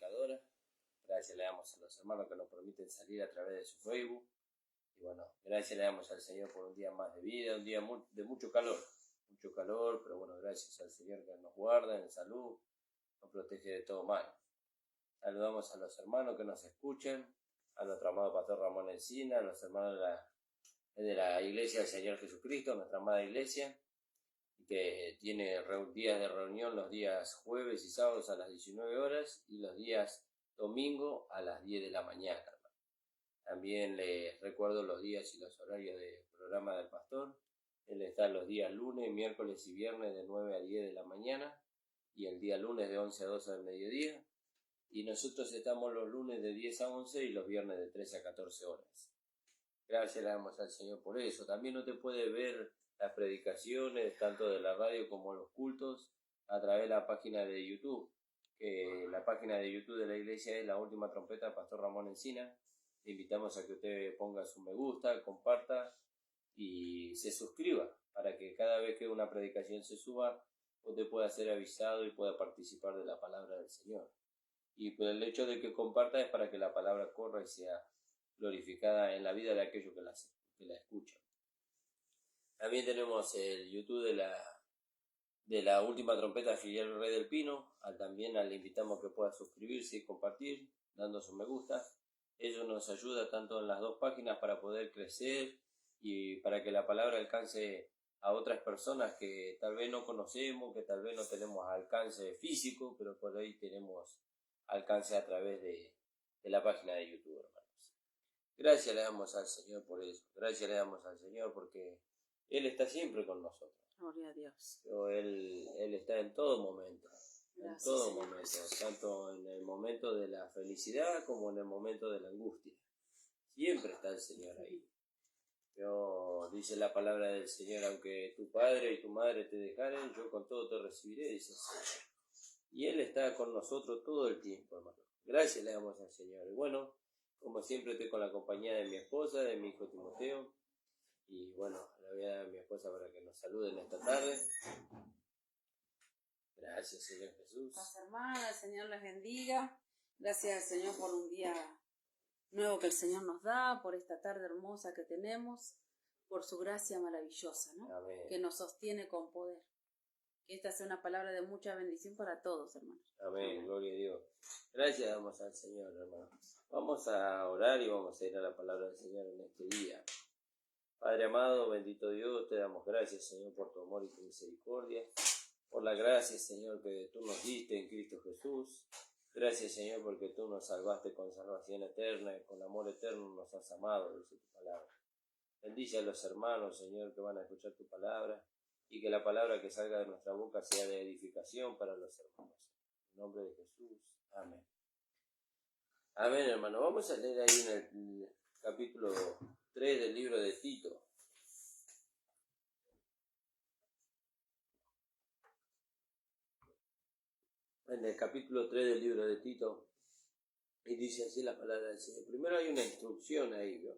predicadora. Gracias le damos a los hermanos que nos permiten salir a través de su Facebook. Y bueno, gracias le damos al Señor por un día más de vida, un día de mucho calor, pero bueno, gracias al Señor que nos guarda en salud, nos protege de todo mal. Saludamos a los hermanos que nos escuchan, a nuestro amado Pastor Ramón Encina, a los hermanos de la Iglesia del Señor Jesucristo, nuestra amada iglesia, que tiene días de reunión los días jueves y sábados a las 19 horas y los días domingo a las 10 de la mañana. También les recuerdo los días y los horarios del programa del pastor. Él está los días lunes, miércoles y viernes de 9 a 10 de la mañana y el día lunes de 11 a 12 del mediodía. Y nosotros estamos los lunes de 10 a 11 y los viernes de 13 a 14 horas. Gracias le damos al Señor por eso. También usted puede ver las predicaciones, tanto de la radio como los cultos, a través de la página de YouTube. La página de YouTube de la iglesia es La Última Trompeta, Pastor Ramón Encina. Le invitamos a que usted ponga su me gusta, comparta y se suscriba para que cada vez que una predicación se suba, usted pueda ser avisado y pueda participar de la palabra del Señor. Y pues el hecho de que comparta es para que la palabra corra y sea glorificada en la vida de aquellos que la escuchan. También tenemos el YouTube de la Última Trompeta Filial Rey del Pino. También le invitamos que pueda suscribirse y compartir, dando su me gusta. Eso nos ayuda tanto en las dos páginas para poder crecer y para que la palabra alcance a otras personas que tal vez no conocemos, que tal vez no tenemos alcance físico, pero por ahí tenemos alcance a través de la página de YouTube, hermanos. Gracias le damos al Señor por eso. Gracias le damos al Señor porque Él está siempre con nosotros. Gloria a Dios. Pero Él está en todo momento. Gracias, En todo Señor. momento, tanto en el momento de la felicidad como en el momento de la angustia. Siempre está el Señor ahí. Pero dice la palabra del Señor, aunque tu padre y tu madre te dejaren, yo con todo te recibiré, dice el Señor. Y Él está con nosotros todo el tiempo, hermano. Gracias le damos al Señor. Y bueno, como siempre estoy con la compañía de mi esposa, de mi hijo Timoteo. Y bueno, le voy a dar a mi esposa para que nos saluden esta tarde. Gracias, Señor Jesús. Paz, hermana, el Señor les bendiga. Gracias al Señor por un día nuevo que el Señor nos da, por esta tarde hermosa que tenemos, por su gracia maravillosa, ¿no? Amén. Que nos sostiene con poder. Que esta sea una palabra de mucha bendición para todos, hermanos. Amén, gloria a Dios. Gracias damos al Señor, hermano. Vamos a orar y vamos a ir a la palabra del Señor en este día. Padre amado, bendito Dios, te damos gracias, Señor, por tu amor y tu misericordia. Por la gracia, Señor, que tú nos diste en Cristo Jesús. Gracias, Señor, porque tú nos salvaste con salvación eterna y con amor eterno nos has amado, dice tu palabra. Bendice a los hermanos, Señor, que van a escuchar tu palabra y que la palabra que salga de nuestra boca sea de edificación para los hermanos. En nombre de Jesús. Amén. Amén, hermano. Vamos a leer ahí en el capítulo 3 del libro de Tito. En el capítulo 3 del libro de Tito, y dice así la palabra del Señor. Primero hay una instrucción ahí, ¿no?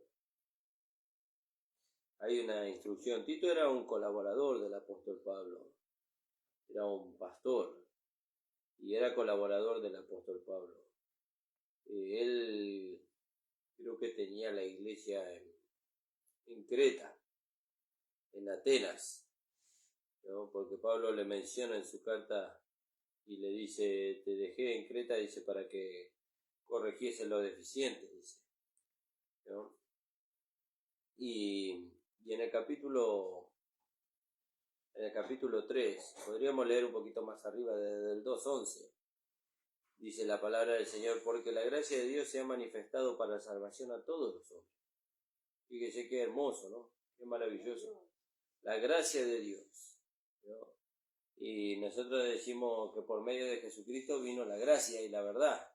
Hay una instrucción. Tito era un colaborador del apóstol Pablo, era un pastor y era colaborador del apóstol Pablo. Él creo que tenía la iglesia en Creta, en Atenas, ¿no? Porque Pablo le menciona en su carta y le dice, te dejé en Creta, dice, para que corrigiese lo deficiente, dice, ¿no? Y en el capítulo 3, podríamos leer un poquito más arriba, desde el 2:11, dice la palabra del Señor, porque la gracia de Dios se ha manifestado para salvación a todos los hombres. Fíjese qué hermoso, ¿no? Qué maravilloso. La gracia de Dios, ¿no? Y nosotros decimos que por medio de Jesucristo vino la gracia y la verdad,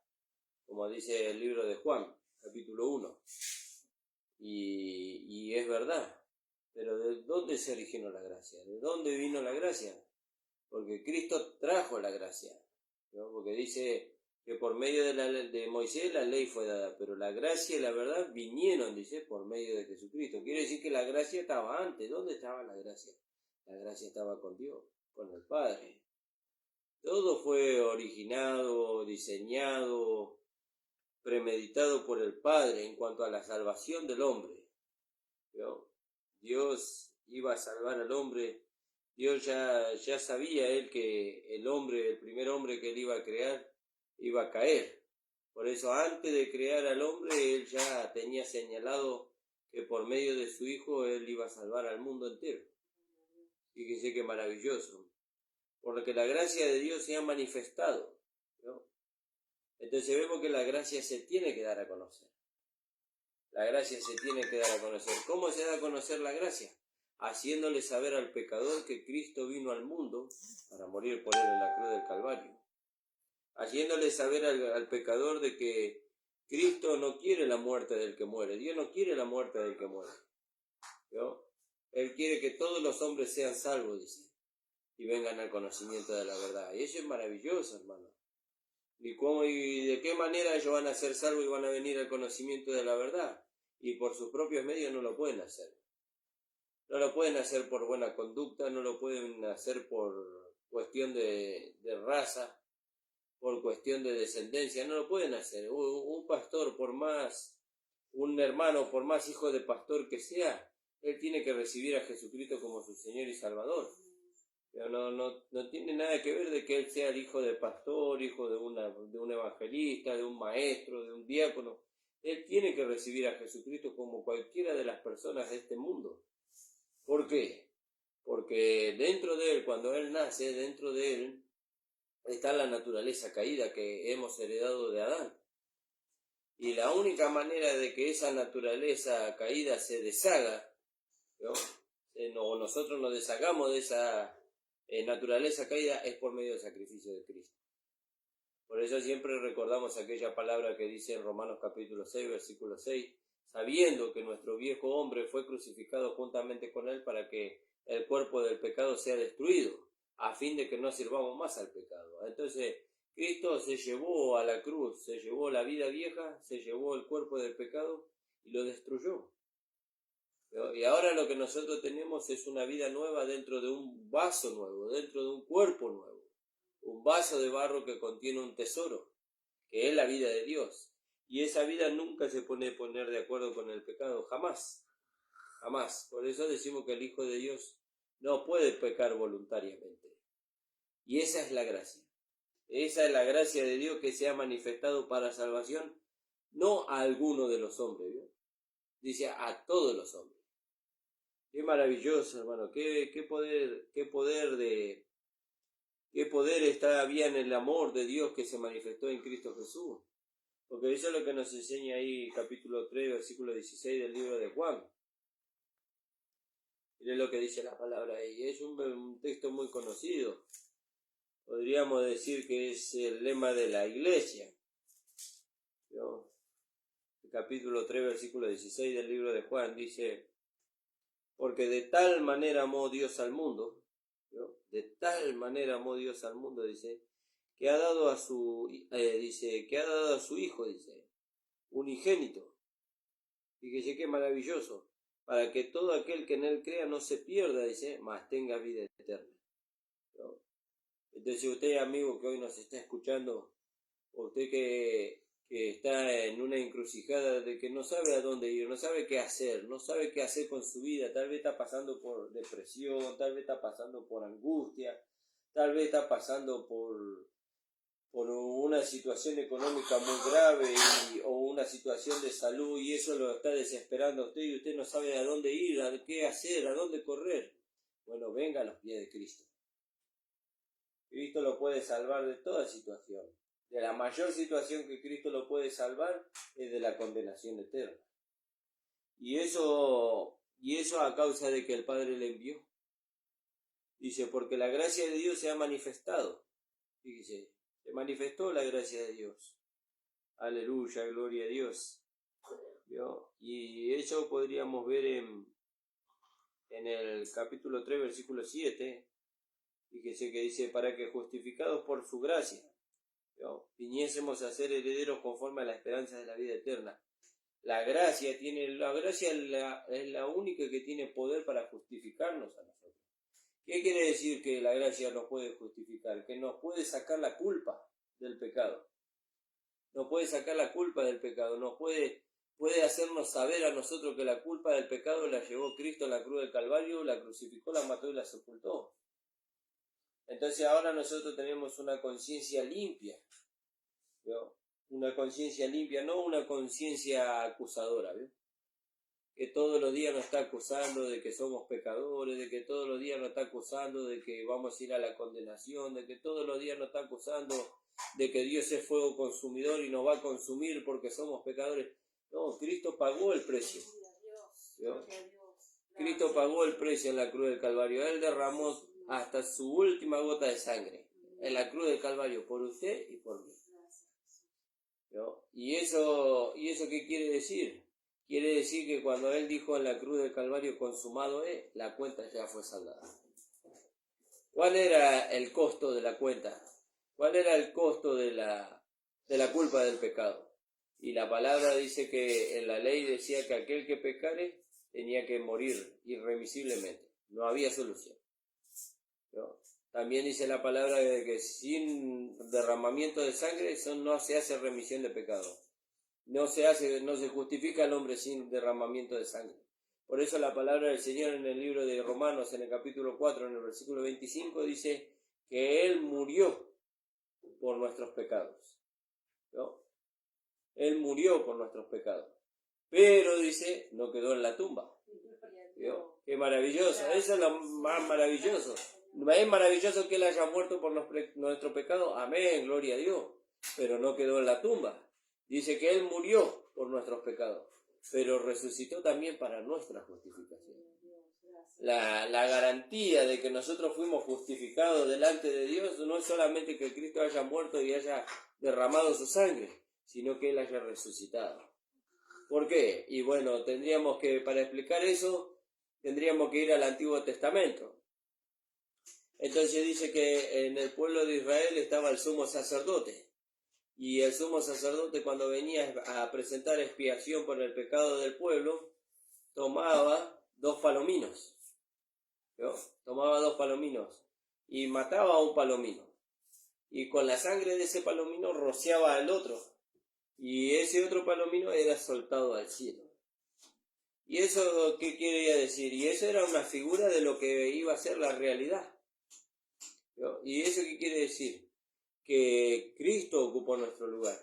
como dice el libro de Juan, capítulo 1. Y es verdad. Pero ¿de dónde se originó la gracia? ¿De dónde vino la gracia? Porque Cristo trajo la gracia, ¿no? Porque dice que por medio de Moisés la ley fue dada, pero la gracia y la verdad vinieron, dice, por medio de Jesucristo. Quiere decir que la gracia estaba antes. ¿Dónde estaba la gracia? La gracia estaba con Dios, con el Padre. Todo fue originado, diseñado, premeditado por el Padre en cuanto a la salvación del hombre. ¿Vio? Dios iba a salvar al hombre. Dios ya sabía él que el primer hombre que él iba a crear, iba a caer. Por eso antes de crear al hombre, él ya tenía señalado que por medio de su hijo él iba a salvar al mundo entero. Fíjese qué maravilloso. Por lo que la gracia de Dios se ha manifestado, ¿no? Entonces vemos que la gracia se tiene que dar a conocer. La gracia se tiene que dar a conocer. ¿Cómo se da a conocer la gracia? Haciéndole saber al pecador que Cristo vino al mundo para morir por él en la cruz del Calvario. Haciéndole saber al pecador de que Cristo no quiere la muerte del que muere. Dios no quiere la muerte del que muere, ¿no? Él quiere que todos los hombres sean salvos, dice, y vengan al conocimiento de la verdad. Y eso es maravilloso, hermano. ¿Y de qué manera ellos van a ser salvos y van a venir al conocimiento de la verdad? Y por sus propios medios no lo pueden hacer. No lo pueden hacer por buena conducta, no lo pueden hacer por cuestión de raza, por cuestión de descendencia, no lo pueden hacer. Un pastor, un hermano, por más hijo de pastor que sea, él tiene que recibir a Jesucristo como su Señor y Salvador. Pero no tiene nada que ver de que él sea el hijo de pastor, hijo de un evangelista, de un maestro, de un diácono. Él tiene que recibir a Jesucristo como cualquiera de las personas de este mundo. ¿Por qué? Porque dentro de él, cuando él nace, dentro de él está la naturaleza caída que hemos heredado de Adán. Y la única manera de que esa naturaleza caída se deshaga, ¿no? Nosotros nos deshagamos de esa naturaleza caída, es por medio del sacrificio de Cristo. Por eso siempre recordamos aquella palabra que dice en Romanos capítulo 6, versículo 6, sabiendo que nuestro viejo hombre fue crucificado juntamente con él para que el cuerpo del pecado sea destruido, a fin de que no sirvamos más al pecado. Entonces, Cristo se llevó a la cruz, se llevó la vida vieja, se llevó el cuerpo del pecado y lo destruyó. Y ahora lo que nosotros tenemos es una vida nueva dentro de un vaso nuevo, dentro de un cuerpo nuevo. Un vaso de barro que contiene un tesoro, que es la vida de Dios. Y esa vida nunca se puede poner de acuerdo con el pecado, jamás. Jamás. Por eso decimos que el Hijo de Dios no puede pecar voluntariamente. Y esa es la gracia. Esa es la gracia de Dios que se ha manifestado para salvación, no a alguno de los hombres, ¿vio? Dice a todos los hombres. Qué maravilloso, hermano, qué poder había en el amor de Dios que se manifestó en Cristo Jesús. Porque eso es lo que nos enseña ahí capítulo 3, versículo 16 del libro de Juan. Miren lo que dice la palabra ahí. Es un texto muy conocido. Podríamos decir que es el lema de la iglesia, ¿no? El capítulo 3, versículo 16 del libro de Juan dice, porque de tal manera amó Dios al mundo, ¿no? De tal manera amó Dios al mundo, dice, que ha dado a su hijo, dice, unigénito. Fíjese qué maravilloso, para que todo aquel que en él crea no se pierda, dice, mas tenga vida eterna, ¿no? Entonces usted, amigo que hoy nos está escuchando, usted que está en una encrucijada de que no sabe a dónde ir, no sabe qué hacer, no sabe qué hacer con su vida, tal vez está pasando por depresión, tal vez está pasando por angustia, tal vez está pasando por una situación económica muy grave o una situación de salud y eso lo está desesperando a usted y usted no sabe a dónde ir, a qué hacer, a dónde correr. Bueno, venga a los pies de Cristo. Cristo lo puede salvar de toda situación. De la mayor situación que Cristo lo puede salvar es de la condenación eterna. Y eso a causa de que el Padre le envió. Dice, porque la gracia de Dios se ha manifestado. Fíjese, se manifestó la gracia de Dios. Aleluya, gloria a Dios. ¿Vio? Y eso podríamos ver en el capítulo 3, versículo 7. Fíjese que dice, para que justificados por su gracia, ¿no?, viniésemos a ser herederos conforme a la esperanza de la vida eterna. La gracia es la única que tiene poder para justificarnos a nosotros. ¿Qué quiere decir que la gracia nos puede justificar? Que nos puede sacar la culpa del pecado. Nos puede sacar la culpa del pecado. Puede hacernos saber a nosotros que la culpa del pecado la llevó Cristo a la cruz del Calvario, la crucificó, la mató y la sepultó. Entonces ahora nosotros tenemos una conciencia limpia. ¿Vio? Una conciencia limpia, no una conciencia acusadora. ¿Vio? Que todos los días nos está acusando de que somos pecadores, de que todos los días nos está acusando de que vamos a ir a la condenación, de que todos los días nos está acusando de que Dios es fuego consumidor y nos va a consumir porque somos pecadores. No, Cristo pagó el precio. ¿Vio? Cristo pagó el precio en la cruz del Calvario. Él derramó hasta su última gota de sangre en la cruz del Calvario por usted y por mí. ¿Vio? ¿Y eso qué quiere decir? Quiere decir que cuando Él dijo en la cruz del Calvario, consumado es, la cuenta ya fue saldada. ¿Cuál era el costo de la cuenta? ¿Cuál era el costo de la culpa del pecado? Y la palabra dice que en la ley decía que aquel que pecare tenía que morir irremisiblemente. No había solución. ¿No? También dice la palabra de que sin derramamiento de sangre eso no se hace remisión de pecado. No se justifica al hombre sin derramamiento de sangre. Por eso la palabra del Señor en el libro de Romanos, en el capítulo 4, en el versículo 25, dice que Él murió por nuestros pecados. ¿No? Él murió por nuestros pecados. Pero, dice, no quedó en la tumba. ¿Vio? Qué maravilloso. Eso es lo más maravilloso. ¿Es maravilloso que Él haya muerto por nuestro pecado? Amén, gloria a Dios. Pero no quedó en la tumba. Dice que Él murió por nuestros pecados, pero resucitó también para nuestra justificación. La garantía de que nosotros fuimos justificados delante de Dios no es solamente que Cristo haya muerto y haya derramado su sangre, sino que Él haya resucitado. ¿Por qué? Y bueno, para explicar eso, tendríamos que ir al Antiguo Testamento. Entonces dice que en el pueblo de Israel estaba el sumo sacerdote. Y el sumo sacerdote, cuando venía a presentar expiación por el pecado del pueblo, tomaba 2 palominos. ¿No? Tomaba 2 palominos y mataba a un palomino. Y con la sangre de ese palomino rociaba al otro. Y ese otro palomino era soltado al cielo. ¿Y eso qué quería decir? Y eso era una figura de lo que iba a ser la realidad. ¿No? ¿Y eso qué quiere decir? Que Cristo ocupó nuestro lugar,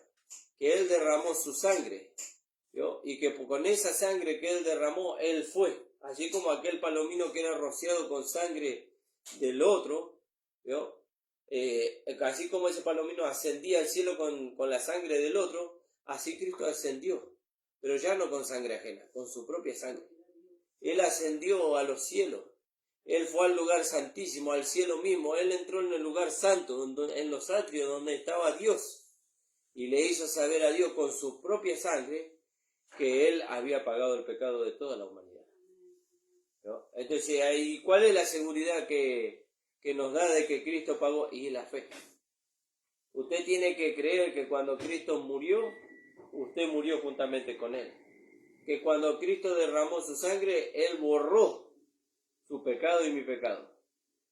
que Él derramó su sangre, ¿vio? Y que con esa sangre que Él derramó, Él fue, así como aquel palomino que era rociado con sangre del otro, ¿vio? Así como ese palomino ascendía al cielo con la sangre del otro, así Cristo ascendió, pero ya no con sangre ajena, con su propia sangre. Él ascendió a los cielos. Él fue al lugar santísimo, al cielo mismo. Él entró en el lugar santo, en los atrios donde estaba Dios. Y le hizo saber a Dios con su propia sangre que Él había pagado el pecado de toda la humanidad. ¿No? Entonces, ¿cuál es la seguridad que nos da de que Cristo pagó? Y la fe. Usted tiene que creer que cuando Cristo murió, usted murió juntamente con Él. Que cuando Cristo derramó su sangre, Él borró su pecado y mi pecado.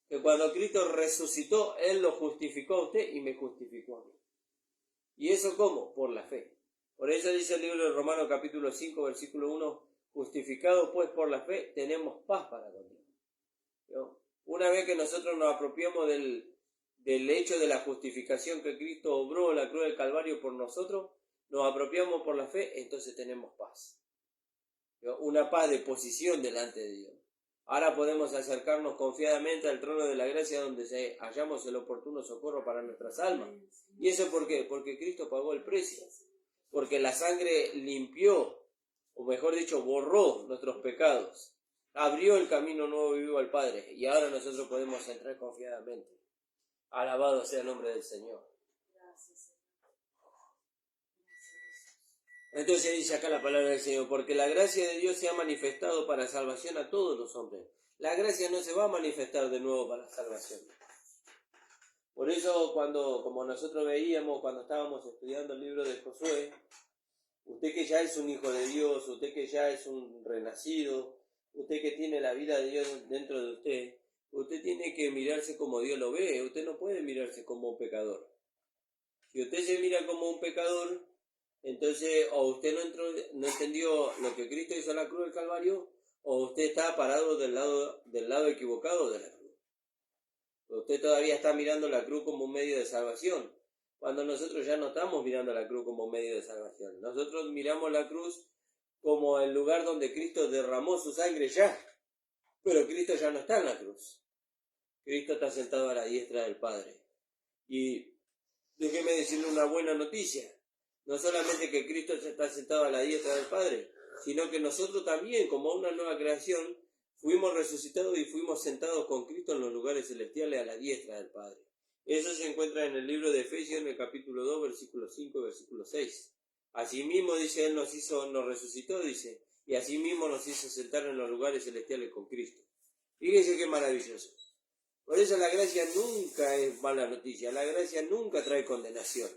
Que cuando Cristo resucitó, Él lo justificó a usted y me justificó a mí. ¿Y eso cómo? Por la fe. Por eso dice el libro de Romanos capítulo 5, versículo 1, justificados pues por la fe, tenemos paz para con Dios. ¿No? Una vez que nosotros nos apropiamos del hecho de la justificación que Cristo obró en la cruz del Calvario por nosotros, nos apropiamos por la fe, entonces tenemos paz. ¿No? Una paz de posición delante de Dios. Ahora podemos acercarnos confiadamente al trono de la gracia donde hallamos el oportuno socorro para nuestras almas. ¿Y eso por qué? Porque Cristo pagó el precio. Porque la sangre limpió, o mejor dicho, borró nuestros pecados. Abrió el camino nuevo y vivo al Padre. Y ahora nosotros podemos entrar confiadamente. Alabado sea el nombre del Señor. Entonces dice acá la palabra del Señor, porque la gracia de Dios se ha manifestado para salvación a todos los hombres. La gracia no se va a manifestar de nuevo para salvación. Por eso como nosotros veíamos cuando estábamos estudiando el libro de Josué, usted que ya es un hijo de Dios, usted que ya es un renacido, usted que tiene la vida de Dios dentro de usted, Usted tiene que mirarse como Dios lo ve. Usted no puede mirarse como un pecador. Si usted se mira como un pecador, entonces o usted no entendió lo que Cristo hizo en la cruz del Calvario, o usted está parado del lado equivocado de la cruz. Usted todavía está mirando la cruz como un medio de salvación, cuando nosotros ya no estamos mirando la cruz como un medio de salvación. Nosotros miramos la cruz como el lugar donde Cristo derramó su sangre ya, pero Cristo ya no está en la cruz. Cristo está sentado a la diestra del Padre. Y déjeme decirle una buena noticia. No solamente que Cristo está sentado a la diestra del Padre, sino que nosotros también, como una nueva creación, fuimos resucitados y fuimos sentados con Cristo en los lugares celestiales a la diestra del Padre. Eso se encuentra en el libro de Efesios, en el capítulo 2, versículo 5 y versículo 6. Asimismo, dice, Él nos resucitó, dice, y asimismo nos hizo sentar en los lugares celestiales con Cristo. Fíjese qué maravilloso. Por eso la gracia nunca es mala noticia, la gracia nunca trae condenación.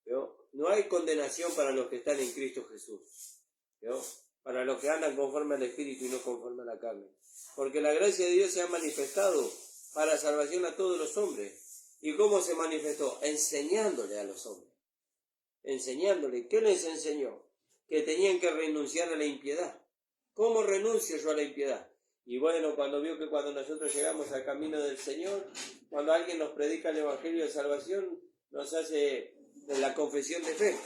¿Vio? No hay condenación para los que están en Cristo Jesús. ¿Vio? Para los que andan conforme al Espíritu y no conforme a la carne. Porque la gracia de Dios se ha manifestado para salvación a todos los hombres. ¿Y cómo se manifestó? Enseñándole a los hombres. Enseñándole. ¿Qué les enseñó? Que tenían que renunciar a la impiedad. ¿Cómo renuncio yo a la impiedad? Y bueno, cuando vio que cuando nosotros llegamos al camino del Señor, cuando alguien nos predica el Evangelio de Salvación, nos hace la confesión de fe.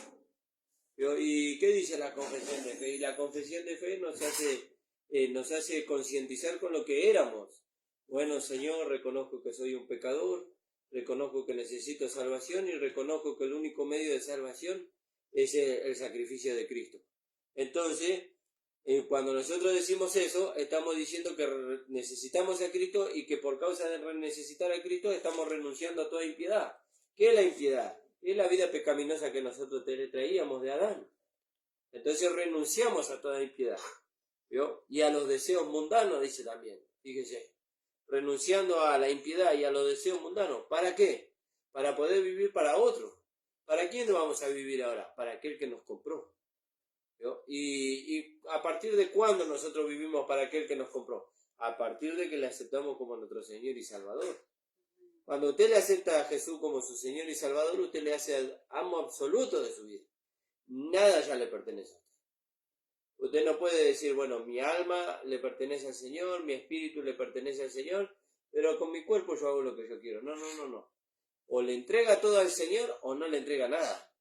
¿Y qué dice la confesión de fe? Y la confesión de fe nos hace concientizar con lo que éramos. Bueno, Señor, reconozco que soy un pecador, reconozco que necesito salvación y reconozco que el único medio de salvación es el sacrificio de Cristo. Entonces, cuando nosotros decimos eso, estamos diciendo que necesitamos a Cristo y que por causa de necesitar a Cristo estamos renunciando a toda impiedad. ¿Qué es la impiedad? Es la vida pecaminosa que nosotros traíamos de Adán. Entonces renunciamos a toda impiedad. ¿Vio? Y a los deseos mundanos, dice también. Fíjese, renunciando a la impiedad y a los deseos mundanos. ¿Para qué? Para poder vivir para otro. ¿Para quién vamos a vivir ahora? Para aquel que nos compró. ¿Vio? ¿Y a partir de cuándo nosotros vivimos para aquel que nos compró? A partir de que le aceptamos como nuestro Señor y Salvador. Cuando usted le acepta a Jesús como su Señor y Salvador, usted le hace el amo absoluto de su vida. Nada ya le pertenece a usted. Usted no puede decir, bueno, mi alma le pertenece al Señor, mi espíritu le pertenece al Señor, pero con mi cuerpo yo hago lo que yo quiero. No. O le entrega todo al Señor o no le entrega nada.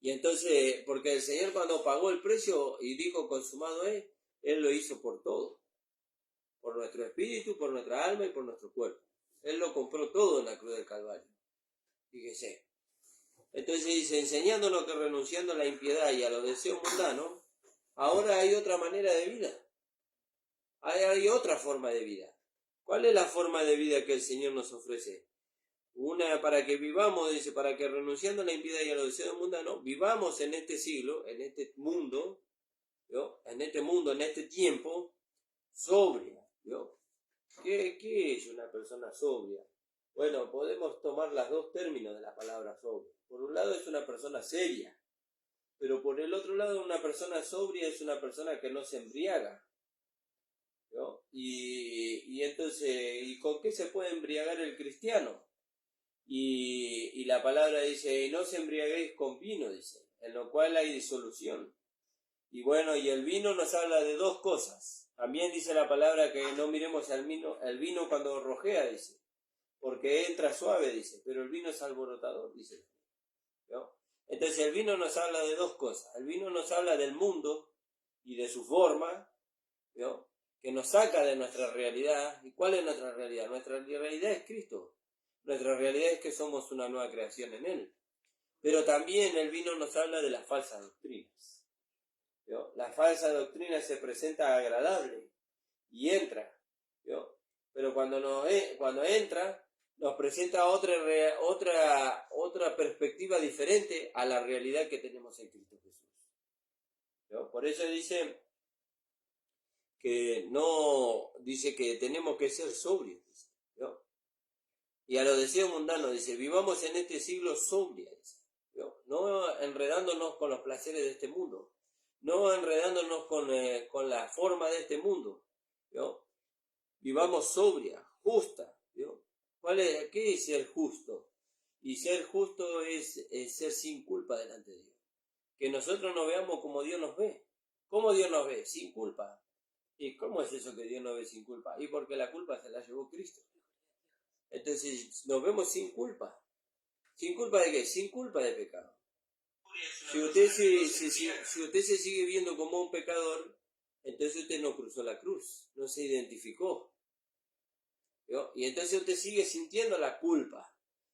Y entonces, porque el Señor cuando pagó el precio y dijo consumado es, Él lo hizo por todo. Por nuestro espíritu, por nuestra alma y por nuestro cuerpo. Él lo compró todo en la cruz del Calvario. Fíjese. Entonces dice, enseñándonos que renunciando a la impiedad y a los deseos mundanos, ahora hay otra manera de vida. Hay otra forma de vida. ¿Cuál es la forma de vida que el Señor nos ofrece? Una para que vivamos, dice, para que renunciando a la impiedad y a los deseos mundanos, vivamos en este siglo, en este mundo, ¿no? En este tiempo, sobria, ¿no? ¿Qué es una persona sobria? Bueno, podemos tomar los dos términos de la palabra sobria. Por un lado es una persona seria, pero por el otro lado una persona sobria es una persona que no se embriaga, ¿no? Y entonces, ¿y con qué se puede embriagar el cristiano? Y la palabra dice, no se embriaguéis con vino, dice, en lo cual hay disolución. Y bueno, y el vino nos habla de dos cosas. También dice la palabra que no miremos el vino cuando rojea, dice, porque entra suave, dice, pero el vino es alborotador, dice. ¿No? Entonces el vino nos habla de dos cosas. El vino nos habla del mundo y de su forma, ¿no? Que nos saca de nuestra realidad. ¿Y cuál es nuestra realidad? Nuestra realidad es Cristo. Nuestra realidad es que somos una nueva creación en Él. Pero también el vino nos habla de las falsas doctrinas. ¿Vio? La falsa doctrina se presenta agradable y entra. ¿Vio? Pero cuando entra, nos presenta otra perspectiva diferente a la realidad que tenemos en Cristo Jesús. ¿Vio? Por eso dice que tenemos que ser sobrios. ¿Vio? Y a los deseos mundanos, dice, vivamos en este siglo sobrios, no enredándonos con los placeres de este mundo, no enredándonos con la forma de este mundo, ¿no? vivamos sobria, justa. ¿Vio? ¿Qué es ser justo? Y ser justo es ser sin culpa delante de Dios. Que nosotros nos veamos como Dios nos ve. ¿Cómo Dios nos ve? Sin culpa. ¿Y cómo es eso que Dios nos ve sin culpa? Y porque la culpa se la llevó Cristo. Entonces nos vemos sin culpa. ¿Sin culpa de qué? Sin culpa de pecado. Si usted se sigue viendo como un pecador, entonces usted no cruzó la cruz, no se identificó. ¿Vio? Y entonces usted sigue sintiendo la culpa.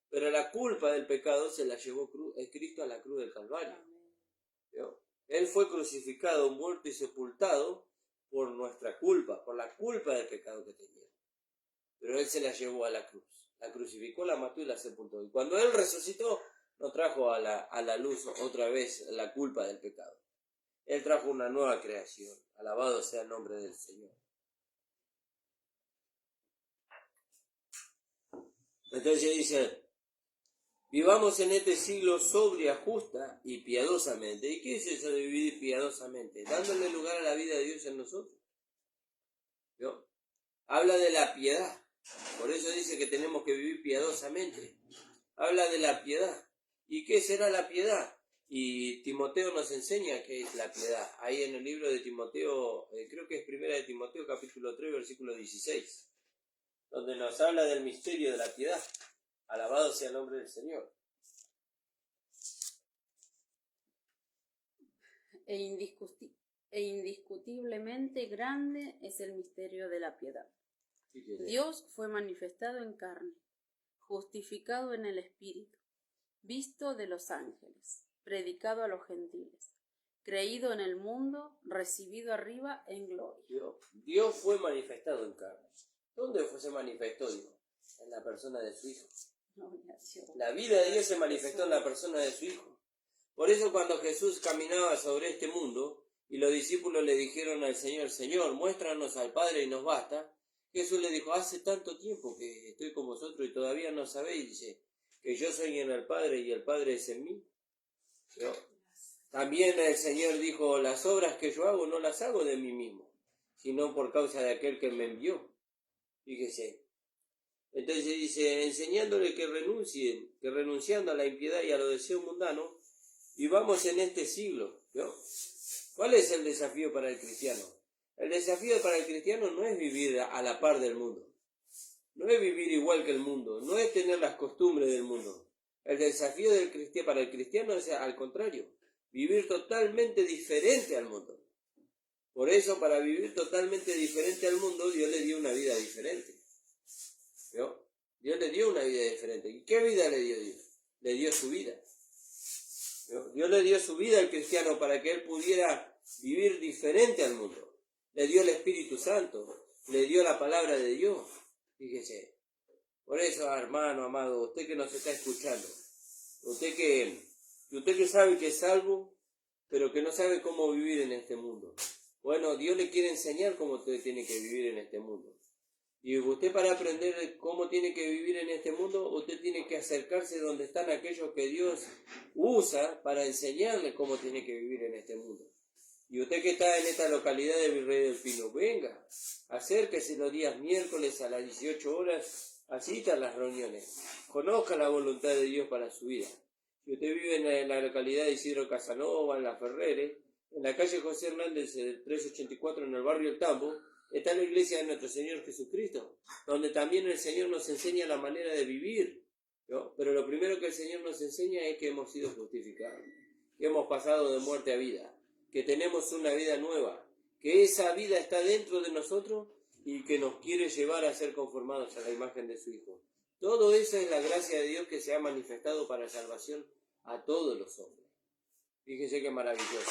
Pero la culpa del pecado se la llevó Cristo a la cruz del Calvario. ¿Vio? Él fue crucificado, muerto y sepultado por nuestra culpa, por la culpa del pecado que tenía. Pero Él se la llevó a la cruz. La crucificó, la mató y la sepultó. Y cuando Él resucitó, no trajo a la luz otra vez la culpa del pecado. Él trajo una nueva creación. Alabado sea el nombre del Señor. Entonces dice, vivamos en este siglo sobria, justa y piadosamente. ¿Y qué es eso de vivir piadosamente? Dándole lugar a la vida de Dios en nosotros. ¿Vio? Habla de la piedad. Por eso dice que tenemos que vivir piadosamente. Habla de la piedad. ¿Y qué será la piedad? Y Timoteo nos enseña qué es la piedad. Ahí en el libro de Timoteo, creo que es primera de Timoteo, capítulo 3, versículo 16, donde nos habla del misterio de la piedad. Alabado sea el nombre del Señor. E indiscutiblemente grande es el misterio de la piedad. Dios fue manifestado en carne, justificado en el Espíritu, visto de los ángeles, predicado a los gentiles, creído en el mundo, recibido arriba en gloria. Dios fue manifestado en carne. ¿Dónde se manifestó Dios? En la persona de su Hijo. La vida de Dios se manifestó en la persona de su Hijo. Por eso cuando Jesús caminaba sobre este mundo y los discípulos le dijeron al Señor, Señor, muéstranos al Padre y nos basta, Jesús le dijo, hace tanto tiempo que estoy con vosotros y todavía no sabéis, dice, que yo soy en el Padre y el Padre es en mí. ¿No? También el Señor dijo, las obras que yo hago no las hago de mí mismo, sino por causa de aquel que me envió. Fíjese. Entonces dice, enseñándole que renuncien, que renunciando a la impiedad y a los deseos mundanos, vivamos en este siglo. ¿No? ¿Cuál es el desafío para el cristiano? El desafío para el cristiano no es vivir a la par del mundo, no es vivir igual que el mundo, no es tener las costumbres del mundo. El desafío para el cristiano es al contrario, vivir totalmente diferente al mundo. Por eso, para vivir totalmente diferente al mundo, Dios le dio una vida diferente. ¿Vio? Dios le dio una vida diferente. ¿Y qué vida le dio Dios? Le dio su vida. ¿Vio? Dios le dio su vida al cristiano para que él pudiera vivir diferente al mundo. Le dio el Espíritu Santo, le dio la palabra de Dios. Fíjese. Por eso, hermano, amado, usted que nos está escuchando, usted que sabe que es salvo, pero que no sabe cómo vivir en este mundo. Bueno, Dios le quiere enseñar cómo usted tiene que vivir en este mundo. Y usted, para aprender cómo tiene que vivir en este mundo, usted tiene que acercarse donde están aquellos que Dios usa para enseñarle cómo tiene que vivir en este mundo. Y usted que está en esta localidad de Virrey del Pino, venga, acérquese los días miércoles a las 18 horas, asista a las reuniones, conozca la voluntad de Dios para su vida. Si usted vive en la localidad de Isidro Casanova, en La Ferrere, en la calle José Hernández, 384, en el barrio El Tambo, está la iglesia de nuestro Señor Jesucristo, donde también el Señor nos enseña la manera de vivir, ¿no? Pero lo primero que el Señor nos enseña es que hemos sido justificados, que hemos pasado de muerte a vida, que tenemos una vida nueva, que esa vida está dentro de nosotros y que nos quiere llevar a ser conformados a la imagen de su Hijo. Todo eso es la gracia de Dios que se ha manifestado para salvación a todos los hombres. Fíjense qué maravilloso.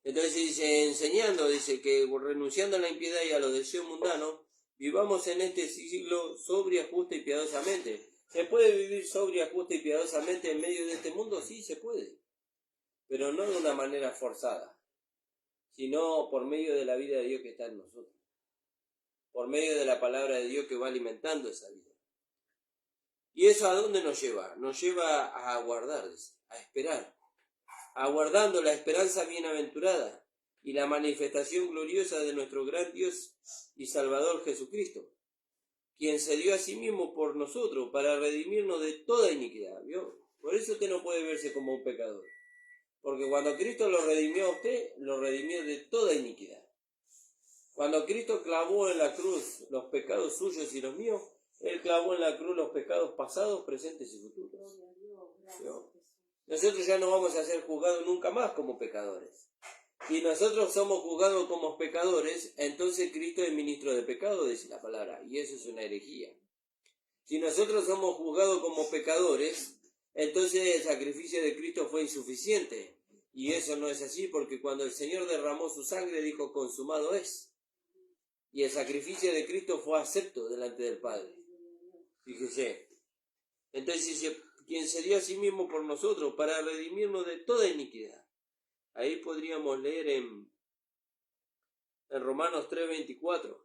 Entonces dice, enseñando, dice que renunciando a la impiedad y a los deseos mundanos, vivamos en este siglo sobria, justa y piadosamente. ¿Se puede vivir sobria, justa y piadosamente en medio de este mundo? Sí, se puede. Pero no de una manera forzada, sino por medio de la vida de Dios que está en nosotros. Por medio de la palabra de Dios que va alimentando esa vida. ¿Y eso a dónde nos lleva? Nos lleva a aguardar, a esperar. Aguardando la esperanza bienaventurada, y la manifestación gloriosa de nuestro gran Dios y Salvador Jesucristo, quien se dio a sí mismo por nosotros para redimirnos de toda iniquidad. ¿Vio? Por eso usted no puede verse como un pecador. Porque cuando Cristo lo redimió a usted, lo redimió de toda iniquidad. Cuando Cristo clavó en la cruz los pecados suyos y los míos, Él clavó en la cruz los pecados pasados, presentes y futuros. ¿Vio? Nosotros ya no vamos a ser juzgados nunca más como pecadores. Si nosotros somos juzgados como pecadores, entonces Cristo es ministro de pecado, dice la palabra, y eso es una herejía. Si nosotros somos juzgados como pecadores, entonces el sacrificio de Cristo fue insuficiente. Y eso no es así, porque cuando el Señor derramó su sangre, dijo, consumado es. Y el sacrificio de Cristo fue acepto delante del Padre. Fíjese. Entonces dice, quien se dio a sí mismo por nosotros para redimirnos de toda iniquidad. Ahí podríamos leer en Romanos 3:24.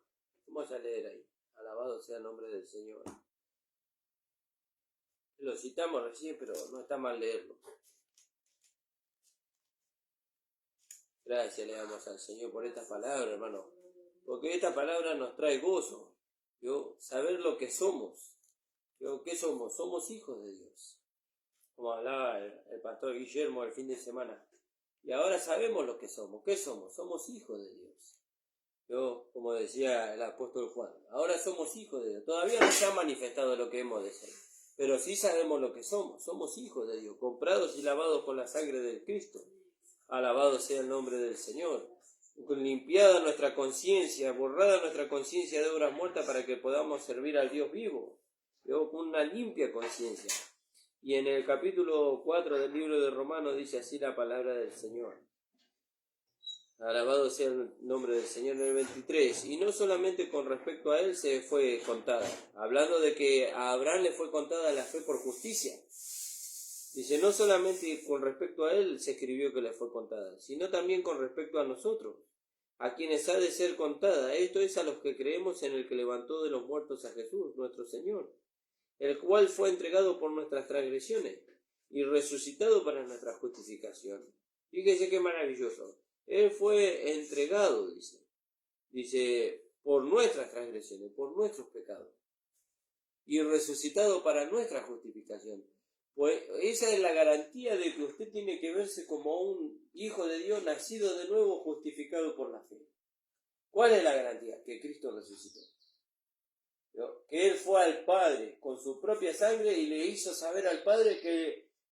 Vamos a leer ahí. Alabado sea el nombre del Señor. Lo citamos recién, pero no está mal leerlo. Gracias le damos al Señor por esta palabra, hermano. Porque esta palabra nos trae gozo. ¿Yo? Saber lo que somos. ¿Yo? ¿Qué somos? Somos hijos de Dios. Como hablaba el pastor Guillermo el fin de semana. Y ahora sabemos lo que somos. ¿Qué somos? Somos hijos de Dios. Yo, como decía el apóstol Juan, ahora somos hijos de Dios. Todavía no se ha manifestado lo que hemos de ser. Pero sí sabemos lo que somos. Somos hijos de Dios, comprados y lavados con la sangre del Cristo. Alabado sea el nombre del Señor. Limpiada nuestra conciencia, borrada nuestra conciencia de obras muertas para que podamos servir al Dios vivo. Yo, con una limpia conciencia. Y en el capítulo 4 del libro de Romanos dice así la palabra del Señor. Alabado sea el nombre del Señor en el 23. Y no solamente con respecto a él se fue contada. Hablando de que a Abraham le fue contada la fe por justicia. Dice, no solamente con respecto a él se escribió que le fue contada, sino también con respecto a nosotros, a quienes ha de ser contada. Esto es a los que creemos en el que levantó de los muertos a Jesús, nuestro Señor, el cual fue entregado por nuestras transgresiones y resucitado para nuestra justificación. Fíjese qué maravilloso. Él fue entregado, dice, por nuestras transgresiones, por nuestros pecados, y resucitado para nuestra justificación. Pues esa es la garantía de que usted tiene que verse como un hijo de Dios nacido de nuevo, justificado por la fe. ¿Cuál es la garantía? Que Cristo resucitó. ¿No? Que Él fue al Padre con su propia sangre y le hizo saber al Padre que